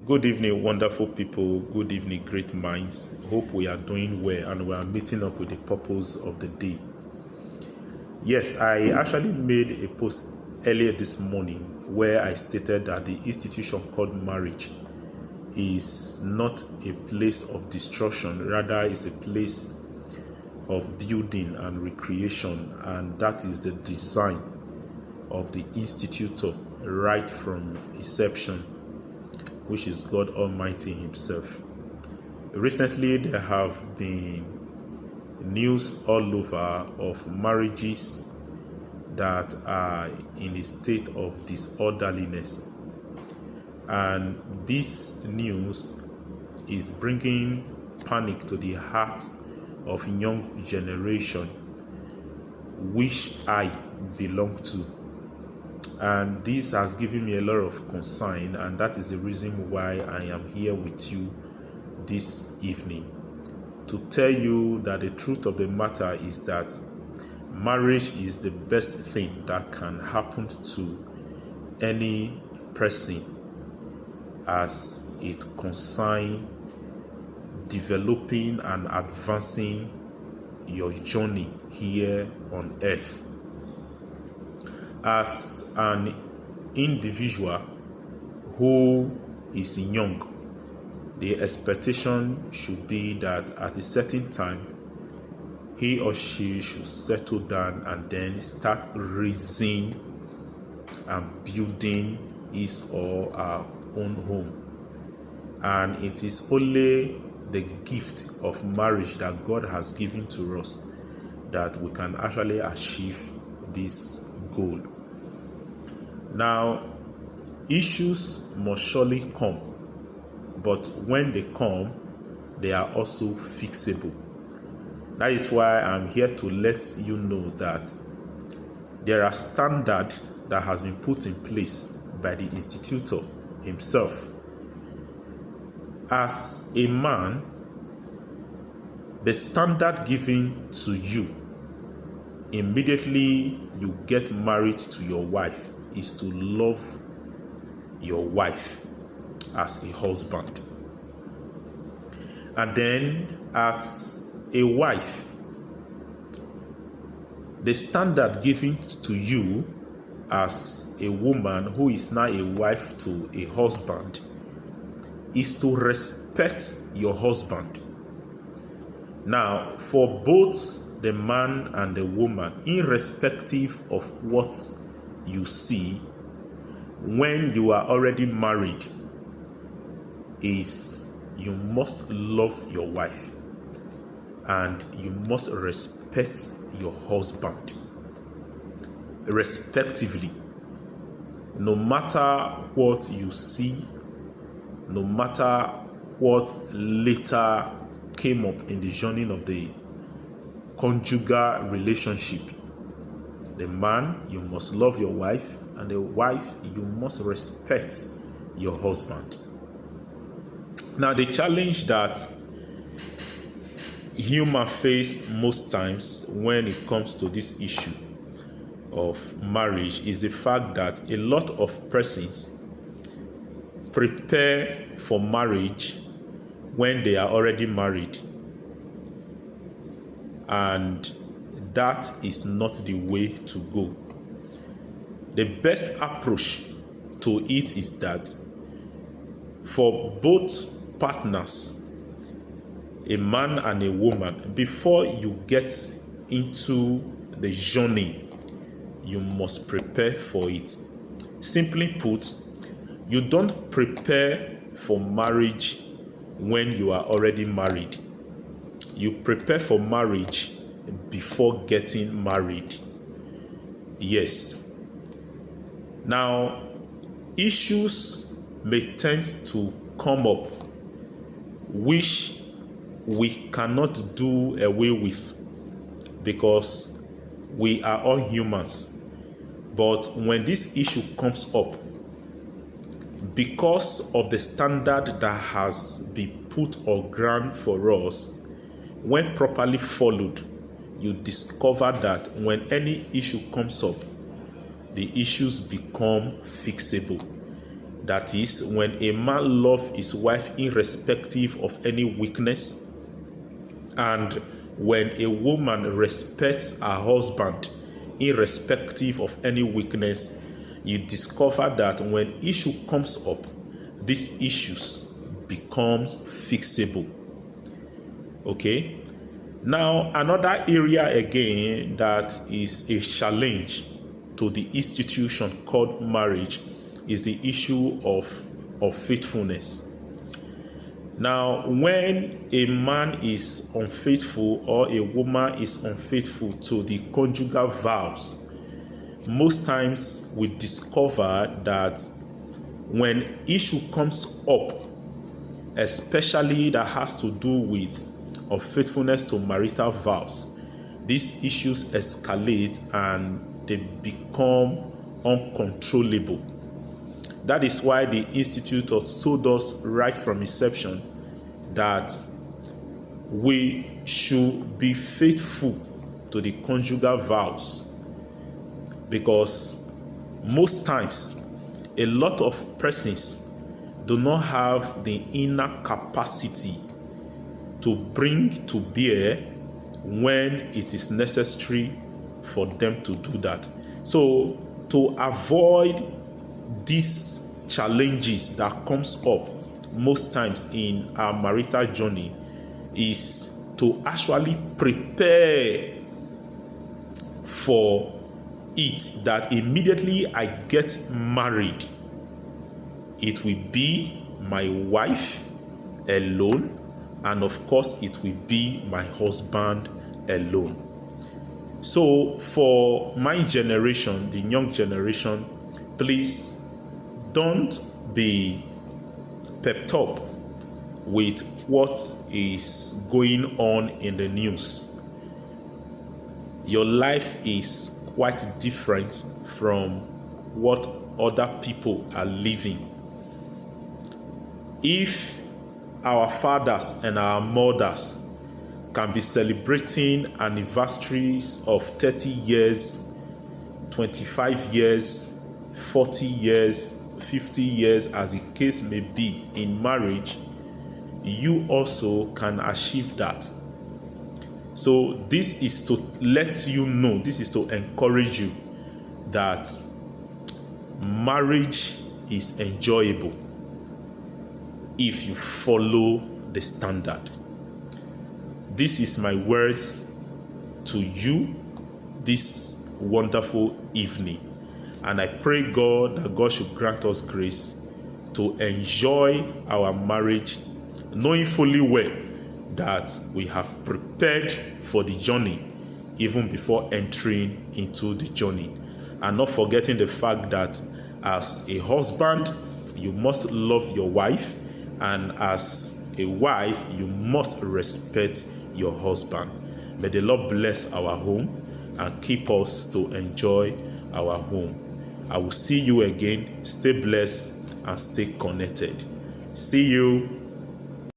Good evening, wonderful people. Good evening, great minds. Hope we are doing well and we are meeting up with the purpose of the day. Yes, I actually made a post earlier this morning where I stated that the institution called marriage is not a place of destruction, rather is a place of building and recreation, and that is the design of the institutor right from inception, which is God Almighty himself. Recently, there have been news all over of marriages that are in a state of disorderliness. And this news is bringing panic to the hearts of young generation, which I belong to. And this has given me a lot of concern, and that is the reason why I am here with you this evening to tell you that the truth of the matter is that marriage is the best thing that can happen to any person as it concerns developing and advancing your journey here on earth. As an individual who is young, the expectation should be that at a certain time he or she should settle down and then start raising and building his or her own home. And it is only the gift of marriage that God has given to us that we can actually achieve this goal. Now, issues must surely come, but when they come, they are also fixable. That is why I'm here to let you know that there are standards that has been put in place by the institutor himself. As a man, the standard given to you immediately you get married to your wife is to love your wife as a husband. And then as a wife, the standard given to you as a woman who is now a wife to a husband is to respect your husband. Now, for both the man and the woman, irrespective of what you see, when you are already married, is you must love your wife and you must respect your husband respectively. No matter what you see, no matter what later came up in the journey of the conjugal relationship, the man, you must love your wife, and the wife, you must respect your husband. Now, the challenge that humans face most times when it comes to this issue of marriage is the fact that a lot of persons prepare for marriage when they are already married, and that is not the way to go. The best approach to it is that for both partners, a man and a woman, before you get into the journey, you must prepare for it. Simply put, you don't prepare for marriage when you are already married. You prepare for marriage before getting married. Yes. Now, issues may tend to come up which we cannot do away with because we are all humans. But when this issue comes up, because of the standard that has been put or ground for us, when properly followed, you discover that when any issue comes up, the issues become fixable. That is, when a man loves his wife irrespective of any weakness, and when a woman respects her husband irrespective of any weakness, you discover that when issue comes up, these issues becomes fixable. Okay? Now, another area again that is a challenge to the institution called marriage is the issue of faithfulness. Now, when a man is unfaithful or a woman is unfaithful to the conjugal vows, most times we discover that when issue comes up, especially that has to do with unfaithfulness to marital vows, these issues escalate and they become uncontrollable. That is why the Institute told us right from inception that we should be faithful to the conjugal vows, because most times a lot of persons do not have the inner capacity to bring to bear when it is necessary for them to do that. So to avoid these challenges that comes up most times in our marital journey is to actually prepare for it, that immediately I get married, it will be my wife alone, and of course it will be my husband alone. So for my generation, the young generation, please don't be pepped up with what is going on in the news. Your life is quite different from what other people are living. If our fathers and our mothers can be celebrating anniversaries of 30 years, 25 years, 40 years, 50 years, as the case may be, in marriage, you also can achieve that. So this is to let you know, this is to encourage you that marriage is enjoyable if you follow the standard. This is my words to you this wonderful evening. And I pray God that God should grant us grace to enjoy our marriage, knowing fully well that we have prepared for the journey even before entering into the journey. And not forgetting the fact that as a husband, you must love your wife, and as a wife, you must respect your husband. May the Lord bless our home and keep us to enjoy our home. I will see you again. Stay blessed and stay connected. See you